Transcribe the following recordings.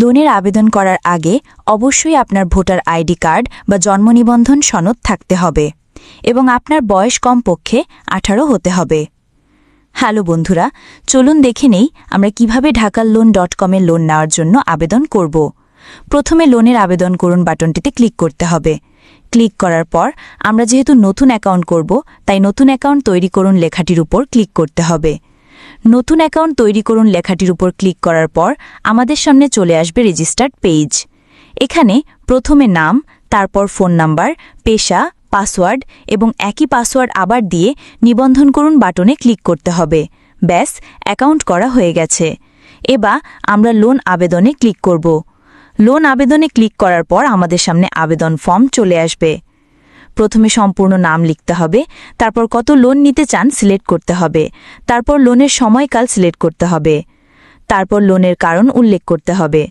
লোনের আবেদন করার আগে অবশ্যই আপনার ভোটার আইডি কার্ড বা জন্ম নিবন্ধন সনদ থাকতে হবে এবং আপনার বয়স কমপক্ষে 18 হতে হবে। হ্যালো বন্ধুরা, চলুন দেখে নেই আমরা কিভাবে ঢাকালোন.com-এ লোন নেওয়ার জন্য আবেদন করব। প্রথমে লোনের আবেদন করুন বাটনটিতে ক্লিক করতে হবে। ক্লিক করার পর আমরা যেহেতু নতুন অ্যাকাউন্ট করব, তাই নতুন অ্যাকাউন্ট তৈরি করুন লেখাটির উপর ক্লিক করতে হবে। নতুন অ্যাকাউন্ট তৈরি করুন লেখাটির উপর ক্লিক করার পর আমাদের সামনে চলে আসবে রেজিস্টার্ড পেজ। এখানে প্রথমে নাম, তারপর ফোন নাম্বার, পেশা, পাসওয়ার্ড এবং একই পাসওয়ার্ড আবার দিয়ে নিবন্ধন করুন বাটনে ক্লিক করতে হবে। ব্যাস, অ্যাকাউন্ট করা হয়ে গেছে। এবার আমরা লোন আবেদনে ক্লিক করব। লোন আবেদনে ক্লিক করার পর আমাদের সামনে আবেদন ফর্ম চলে আসবে। প্রথমে সম্পূর্ণ নাম লিখতে হবে, তারপর কত লোন নিতে চান সিলেক্ট করতে হবে, তারপর লোনের সময়কাল সিলেক্ট করতে হবে, তারপর লোনের কারণ উল্লেখ করতে হবে।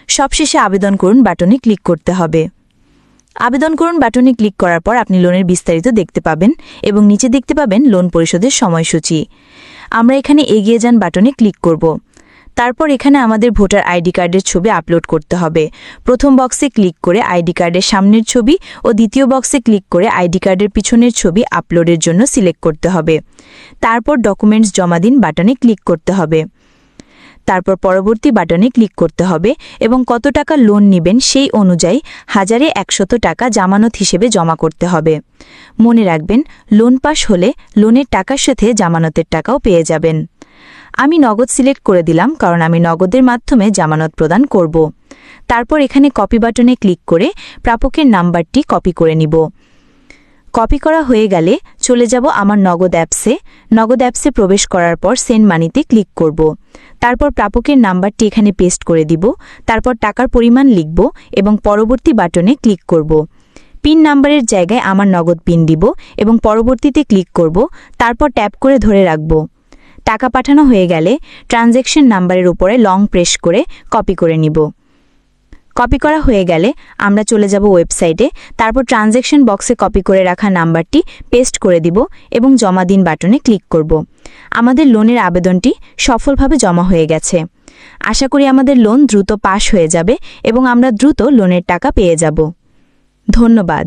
সবশেষে আবেদন করুন বাটনে ক্লিক করতে হবে। আবেদন করুন বাটনে ক্লিক করার পর আপনি লোনের বিস্তারিত দেখতে পাবেন এবং নিচে দেখতে পাবেন লোন পরিশোধের সময়সূচি। আমরা এখানে এগিয়ে যান বাটনে ক্লিক করব। তারপর এখানে আমাদের ভোটার আইডি কার্ডের ছবি আপলোড করতে হবে। প্রথম বক্সে ক্লিক করে আইডি কার্ডের সামনের ছবি ও দ্বিতীয় বক্সে ক্লিক করে আইডি কার্ডের পিছনের ছবি আপলোডের জন্য সিলেক্ট করতে হবে। তারপর ডকুমেন্টস জমা দিন বাটনে ক্লিক করতে হবে। তারপর পরবর্তী বাটনে ক্লিক করতে হবে এবং কত টাকা লোন নেবেন সেই অনুযায়ী 1,100 টাকা জামানত হিসেবে জমা করতে হবে। মনে রাখবেন, লোন পাস হলে লোনের টাকার সাথে জামানতের টাকাও পেয়ে যাবেন। আমি নগদ সিলেক্ট করে দিলাম, কারণ আমি নগদের মাধ্যমে জামানত প্রদান করব। তারপর এখানে কপি বাটনে ক্লিক করে প্রাপকের নাম্বারটি কপি করে নিব। কপি করা হয়ে গেলে চলে যাব আমার নগদ অ্যাপসে। নগদ অ্যাপসে প্রবেশ করার পর সেন্ড মানিতে ক্লিক করব। তারপর প্রাপকের নাম্বারটি এখানে পেস্ট করে দিব। তারপর টাকার পরিমাণ লিখব এবং পরবর্তী বাটনে ক্লিক করব। পিন নাম্বারের জায়গায় আমার নগদ পিন দিব এবং পরবর্তীতে ক্লিক করব। তারপর ট্যাপ করে ধরে রাখব। টাকা পাঠানো হয়ে গেলে ট্রানজ্যাকশন নাম্বারের উপরে লং প্রেস করে কপি করে নিব। কপি করা হয়ে গেলে আমরা চলে যাব ওয়েবসাইটে। তারপর ট্রানজ্যাকশন বক্সে কপি করে রাখা নাম্বারটি পেস্ট করে দিব এবং জমা দিন বাটনে ক্লিক করব। আমাদের লোনের আবেদনটি সফলভাবে জমা হয়ে গেছে। আশা করি আমাদের লোন দ্রুত পাস হয়ে যাবে এবং আমরা দ্রুত লোনের টাকা পেয়ে যাব। ধন্যবাদ।